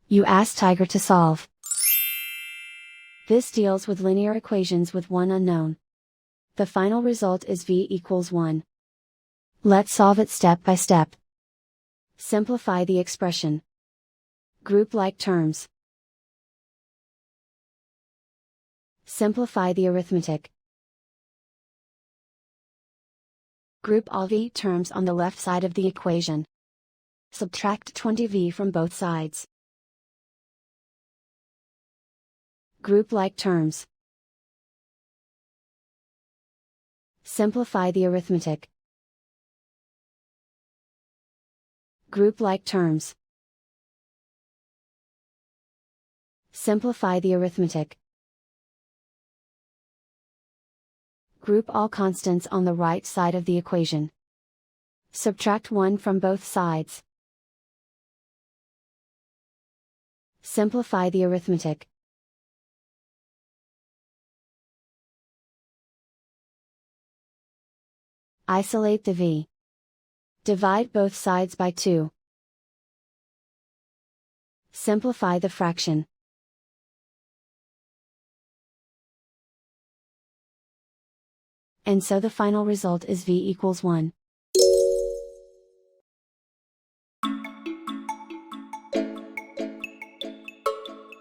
You ask Tiger to solve. This deals with linear equations with one unknown. The final result is v equals 1. Let's solve it step by step. Simplify the expression. Group like terms. Simplify the arithmetic. Group all v terms on the left side of the equation. Subtract 20v from both sides. Group like terms. Simplify the arithmetic. Group like terms. Simplify the arithmetic. Group all constants on the right side of the equation. Subtract 1 from both sides. Simplify the arithmetic. Isolate the v. Divide both sides by 2. Simplify the fraction. And so the final result is v equals 1.